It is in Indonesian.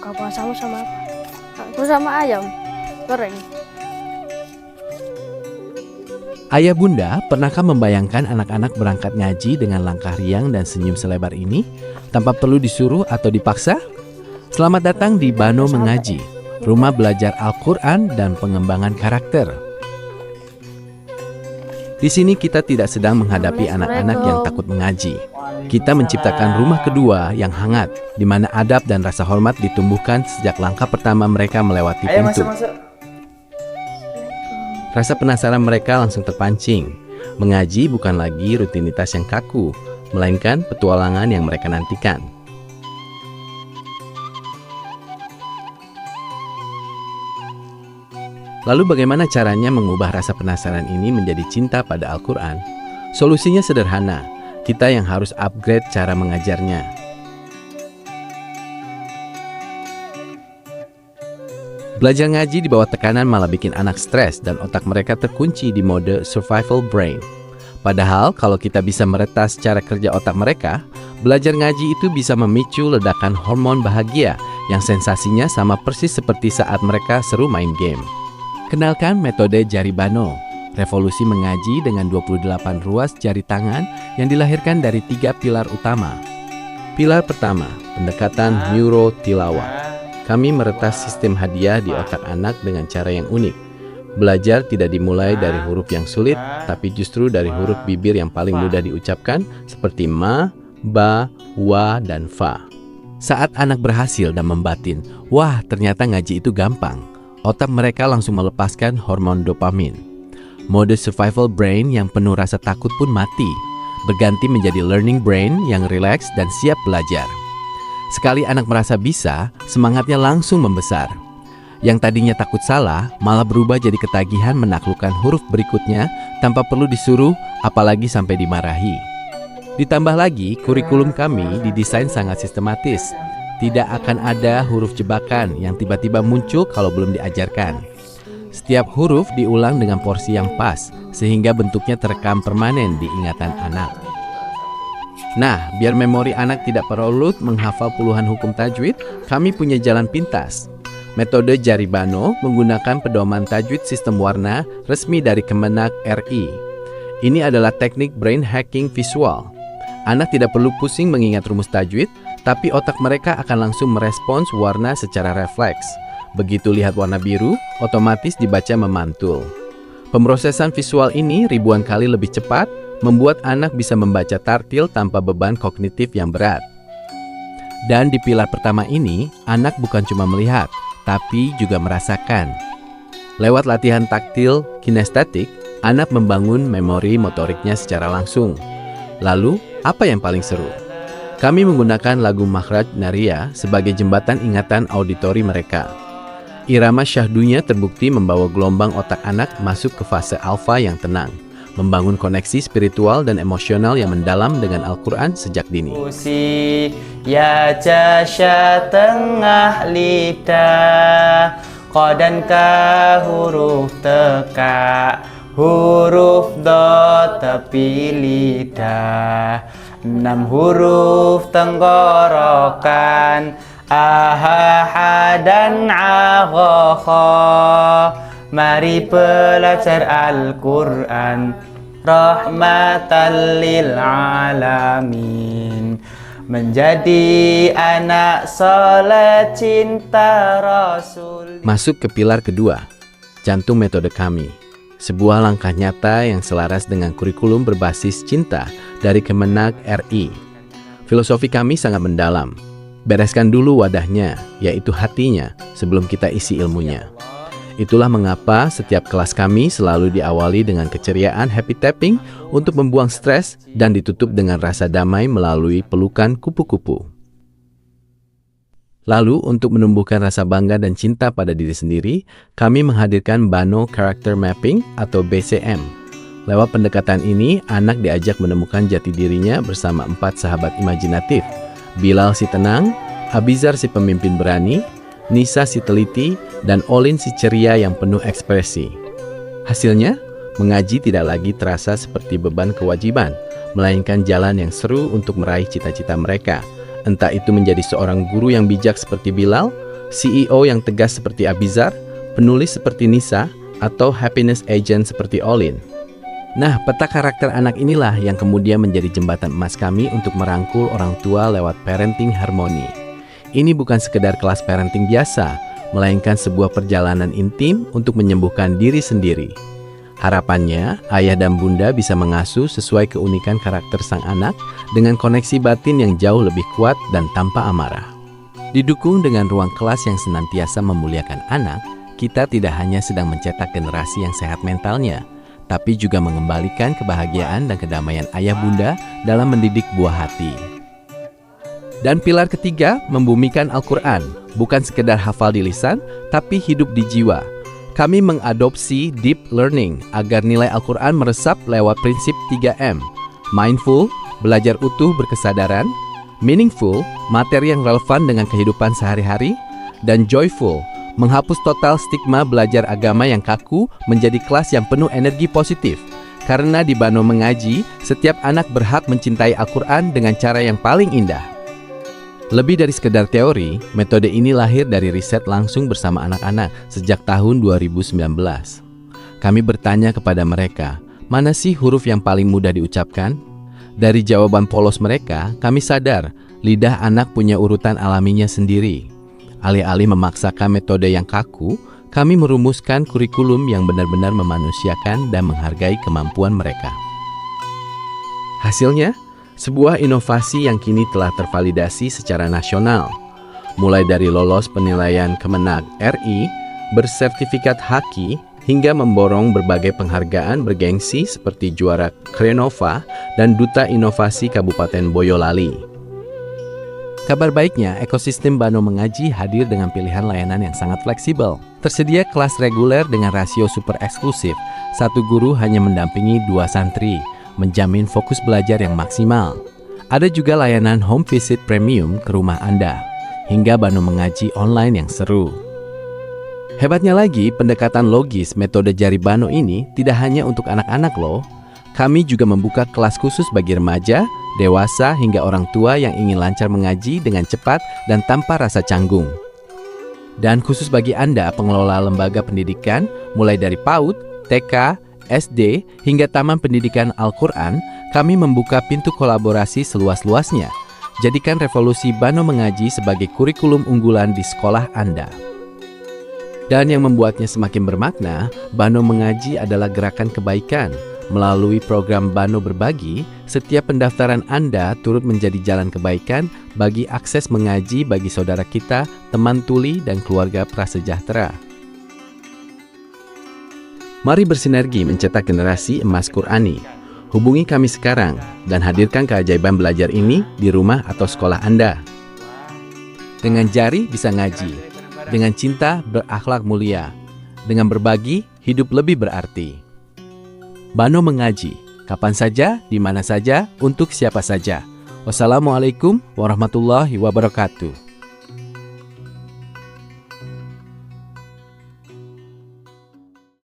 Buka puasamu sama apa? Aku sama ayam goreng. Ayah bunda, pernahkah membayangkan anak-anak berangkat ngaji dengan langkah riang dan senyum selebar ini, tanpa perlu disuruh atau dipaksa? Selamat datang di Bano Mengaji, rumah belajar Al-Quran dan pengembangan karakter. Di sini kita tidak sedang menghadapi anak-anak yang takut mengaji. Kita menciptakan rumah kedua yang hangat, di mana adab dan rasa hormat ditumbuhkan sejak langkah pertama mereka melewati pintu. Rasa penasaran mereka langsung terpancing. Mengaji bukan lagi rutinitas yang kaku, melainkan petualangan yang mereka nantikan. Lalu bagaimana caranya mengubah rasa penasaran ini menjadi cinta pada Al-Quran? Solusinya sederhana, kita yang harus upgrade cara mengajarnya. Belajar ngaji di bawah tekanan malah bikin anak stres dan otak mereka terkunci di mode survival brain. Padahal kalau kita bisa meretas cara kerja otak mereka, belajar ngaji itu bisa memicu ledakan hormon bahagia yang sensasinya sama persis seperti saat mereka seru main game. Kenalkan metode jari Bano, revolusi mengaji dengan 28 ruas jari tangan yang dilahirkan dari 3 pilar utama. Pilar pertama, pendekatan neurotilawah. Kami meretas sistem hadiah di otak anak dengan cara yang unik. Belajar tidak dimulai dari huruf yang sulit, tapi justru dari huruf bibir yang paling mudah diucapkan seperti ma, ba, wa, dan fa. Saat anak berhasil dan membatin, wah ternyata ngaji itu gampang. Otak mereka langsung melepaskan hormon dopamin. Mode survival brain yang penuh rasa takut pun mati, berganti menjadi learning brain yang rileks dan siap belajar. Sekali anak merasa bisa, semangatnya langsung membesar. Yang tadinya takut salah, malah berubah jadi ketagihan menaklukkan huruf berikutnya tanpa perlu disuruh, apalagi sampai dimarahi. Ditambah lagi, kurikulum kami didesain sangat sistematis. Tidak akan ada huruf jebakan yang tiba-tiba muncul kalau belum diajarkan. Setiap huruf diulang dengan porsi yang pas, sehingga bentuknya terekam permanen di ingatan anak. Nah, biar memori anak tidak perlu menghafal puluhan hukum tajwid, kami punya jalan pintas. Metode jari Bano menggunakan pedoman tajwid sistem warna resmi dari Kemenak RI. Ini adalah teknik brain hacking visual. Anak tidak perlu pusing mengingat rumus tajwid, tapi otak mereka akan langsung merespons warna secara refleks. Begitu lihat warna biru, otomatis dibaca memantul. Pemrosesan visual ini ribuan kali lebih cepat, membuat anak bisa membaca tartil tanpa beban kognitif yang berat. Dan di pilar pertama ini, anak bukan cuma melihat, tapi juga merasakan. Lewat latihan taktil kinestetik, anak membangun memori motoriknya secara langsung. Lalu, apa yang paling seru? Kami menggunakan lagu Makhraj Naria sebagai jembatan ingatan auditori mereka. Irama syahdunya terbukti membawa gelombang otak anak masuk ke fase alfa yang tenang, membangun koneksi spiritual dan emosional yang mendalam dengan Al-Quran sejak dini. Ya jasya tengah lidah, qadan ka huruf teka, huruf do tepi lidah, 6 huruf tenggorokan, aha dan agha. Mari belajar Al-Quran, rahmatan lil alamin, menjadi anak soleh cinta Rasul. Masuk ke pilar kedua, jantung metode kami. Sebuah langkah nyata yang selaras dengan kurikulum berbasis cinta dari Kemenak RI. Filosofi kami sangat mendalam. Bereskan dulu wadahnya, yaitu hatinya, sebelum kita isi ilmunya. Itulah mengapa setiap kelas kami selalu diawali dengan keceriaan happy tapping untuk membuang stres dan ditutup dengan rasa damai melalui pelukan kupu-kupu. Lalu, untuk menumbuhkan rasa bangga dan cinta pada diri sendiri, kami menghadirkan Bano Character Mapping atau BCM. Lewat pendekatan ini, anak diajak menemukan jati dirinya bersama 4 sahabat imajinatif. Bilal si tenang, Abizar si pemimpin berani, Nisa si teliti, dan Olin si ceria yang penuh ekspresi. Hasilnya, mengaji tidak lagi terasa seperti beban kewajiban, melainkan jalan yang seru untuk meraih cita-cita mereka. Entah itu menjadi seorang guru yang bijak seperti Bilal, CEO yang tegas seperti Abizar, penulis seperti Nisa, atau happiness agent seperti Olin. Nah, peta karakter anak inilah yang kemudian menjadi jembatan emas kami untuk merangkul orang tua lewat parenting harmoni. Ini bukan sekedar kelas parenting biasa, melainkan sebuah perjalanan intim untuk menyembuhkan diri sendiri. Harapannya, ayah dan bunda bisa mengasuh sesuai keunikan karakter sang anak dengan koneksi batin yang jauh lebih kuat dan tanpa amarah. Didukung dengan ruang kelas yang senantiasa memuliakan anak, kita tidak hanya sedang mencetak generasi yang sehat mentalnya, tapi juga mengembalikan kebahagiaan dan kedamaian ayah bunda dalam mendidik buah hati. Dan pilar ketiga, membumikan Al-Quran, bukan sekedar hafal di lisan, tapi hidup di jiwa. Kami mengadopsi deep learning agar nilai Al-Quran meresap lewat prinsip 3M. Mindful, belajar utuh berkesadaran; meaningful, materi yang relevan dengan kehidupan sehari-hari; dan joyful, menghapus total stigma belajar agama yang kaku menjadi kelas yang penuh energi positif. Karena di Bano Mengaji, setiap anak berhak mencintai Al-Quran dengan cara yang paling indah. Lebih dari sekedar teori, metode ini lahir dari riset langsung bersama anak-anak sejak tahun 2019. Kami bertanya kepada mereka, mana sih huruf yang paling mudah diucapkan? Dari jawaban polos mereka, kami sadar lidah anak punya urutan alaminya sendiri. Alih-alih memaksakan metode yang kaku, kami merumuskan kurikulum yang benar-benar memanusiakan dan menghargai kemampuan mereka. Hasilnya, sebuah inovasi yang kini telah tervalidasi secara nasional, mulai dari lolos penilaian Kemenag RI, bersertifikat Haki, hingga memborong berbagai penghargaan bergengsi seperti juara Krenova dan Duta Inovasi Kabupaten Boyolali. Kabar baiknya, ekosistem Bano Mengaji hadir dengan pilihan layanan yang sangat fleksibel. Tersedia kelas reguler dengan rasio super eksklusif, satu guru hanya mendampingi 2 santri, menjamin fokus belajar yang maksimal. Ada juga layanan home visit premium ke rumah Anda, hingga Bano Mengaji online yang seru. Hebatnya lagi, pendekatan logis metode Jari Bano ini tidak hanya untuk anak-anak loh. Kami juga membuka kelas khusus bagi remaja, dewasa, hingga orang tua yang ingin lancar mengaji dengan cepat dan tanpa rasa canggung. Dan khusus bagi Anda, pengelola lembaga pendidikan, mulai dari PAUD, TK, SD, hingga Taman Pendidikan Al-Quran, kami membuka pintu kolaborasi seluas-luasnya. Jadikan revolusi Bano Mengaji sebagai kurikulum unggulan di sekolah Anda. Dan yang membuatnya semakin bermakna, Bano Mengaji adalah gerakan kebaikan. Melalui program Bano Berbagi, setiap pendaftaran Anda turut menjadi jalan kebaikan bagi akses mengaji bagi saudara kita, teman tuli, dan keluarga prasejahtera. Mari bersinergi mencetak generasi emas Qurani. Hubungi kami sekarang dan hadirkan keajaiban belajar ini di rumah atau sekolah Anda. Dengan jari bisa ngaji, dengan cinta berakhlak mulia, dengan berbagi hidup lebih berarti. Bano Mengaji, kapan saja, di mana saja, untuk siapa saja. Wassalamualaikum warahmatullahi wabarakatuh.